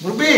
মুরব্বি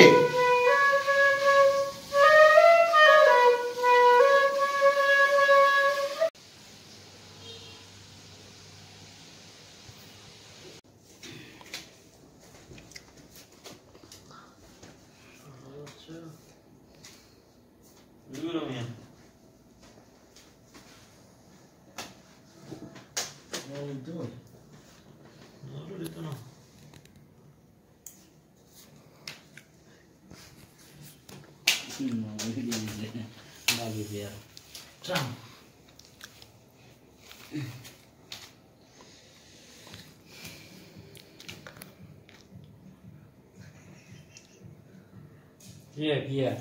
Iya.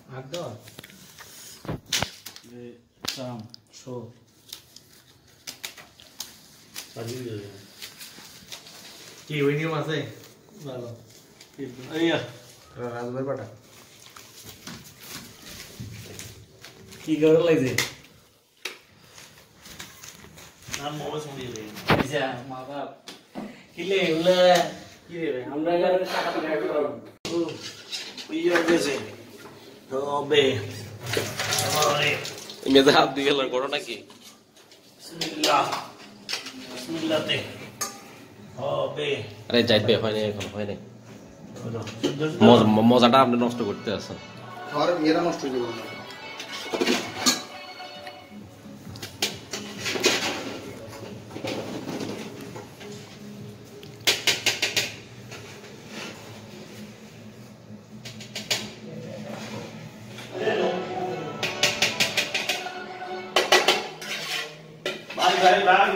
Ada. Sam, so. Tadi dia. কি ওই নিয়ম আছে Lalu. আইয়া রাজভাই পাটা কি করে লাগছে? নাম মোবাইল শুনিয়ে দেই আচ্ছা, মাথা কিলে উলা কি রে আমরা গারে টাকা টাকা করব। ইয়া গেছে তবে আমারে মেজে হাত দিয়ে গেল ঘটনা কি? বিসমিল্লাহতে হবে আরে যাইবে হয় না এখন হয় না মজাটা আপনি নষ্ট করতে আছেন আর এরা নষ্ট হয়ে যাবে ভাই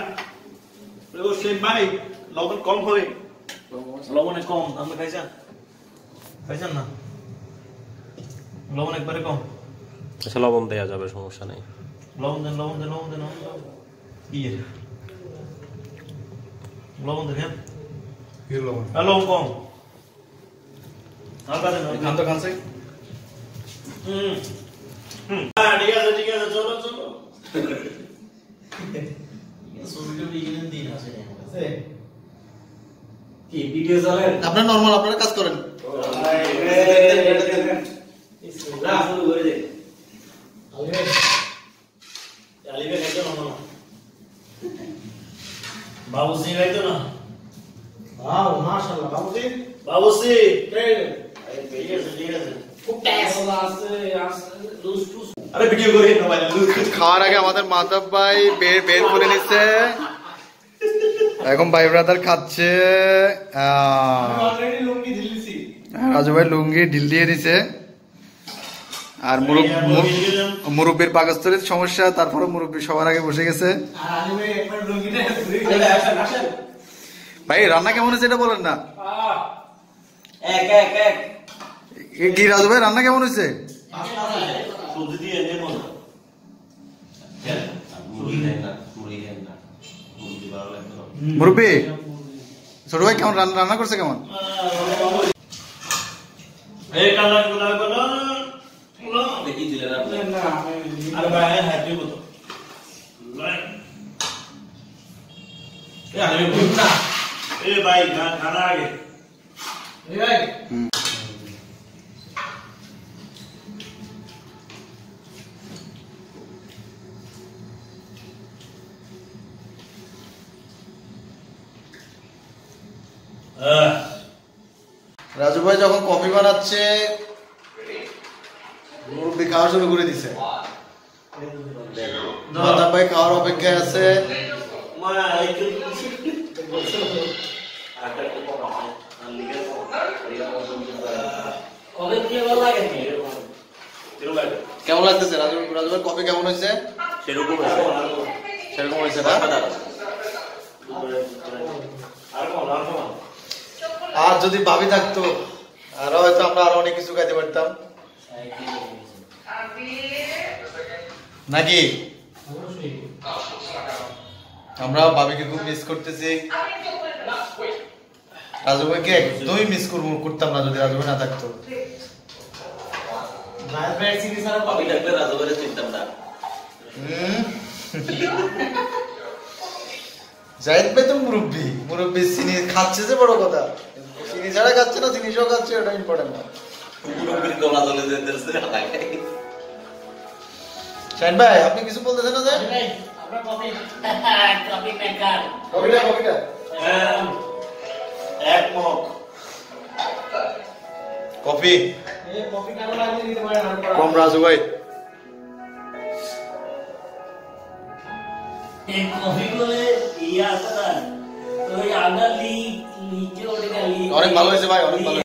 ও সে ভাই লবণ কম হবে লবণে কম আপনি খাইছেন না লবণ একবারে কম আচ্ছা লবণ দেওয়া যাবে সমস্যা নেই লবণ দেন কি লবণ দেন লবণ কম হালকা দেন খান তো খানছে ঠিক আছে চলো কি ভিডিও চলে? আপনারা নরমাল আপনারা কাজ করেন শুরু করে দে। আলিবে খাইতো না বাবুসি খাইতো না वाओ माशाल्लाह বাবুসি ठीक है खूब टेस्ट আছে লুজ টুস আরে ভিডিও করে না ভাই খাওয়ার আগে আমাদের মাধব ভাই বের করে নিচ্ছে এখন ভাই ব্রাদার খাচ্ছে অলরেডি লুঙ্গি ঢিলছি রাজু ভাই লুঙ্গি ঢিল দিয়ে দিছে আর মুরব্বির পাকস্থলীর সমস্যা তারপরে মুরব্বি সবার আগে বসে গেছে আর আলী ভাই একবার লুঙ্গিটা ঘুরে আসেন ভাই রান্না কেমন হয়েছে এটা বলেন না এক কি রাজু ভাই রান্না কেমন হয়েছে সবজি দিয়ে নে মজা মুরব্বি ছোট ভাই কেমন রান্না করছে কেমন এই কালা গুলা গুলা দেখি দিলেন আপনি না আরে ভাই হ্যাঁ দিব তো আমি ভুল না এ ভাই খানা আগে এই ভাই রাজু ভাই যখন কফি বানাচ্ছে মুরব্বি খাওয়া শুরু করে দিছে মাধব ভাই খাওয়ার অপেক্ষায় আছে কেমন লাগতেছে রাজু ভাই কফি কেমন হয়েছে সেরকম হয়েছে না আর যদি ভাবি থাকতো আর হয়তো আমরা আরো অনেক কিছু খাইতে পারতাম নাকি আমরা ভাবিকে খুব মিস করতেছি রাজু ভাইকে একদমই মিস করতাম না যদি রাজু ভাই না থাকতো জাহিদ ভাই তো মুরব্বি চিনি খাচ্ছে যে বড় কথা চিনি ছাড়া খাচ্ছে না চিনি সহ খাচ্ছে ওটা ইম্পর্টেন্ট না। গলা চলে যেতেছে শাহিন ভাই আপনি কিছু বলতেছেন না যে আমরা কফি কফি মেকার কবিটা এক মগ কফি এই কফি কারো লাগিয়ে দিতে পারেন কম রাজু ভাই এই কফি গুলো ইয়া আছে না ওই আগালি নিচে ওঠে গেলি অনেক ভালো হয়েছে ভাই অনেক ভালো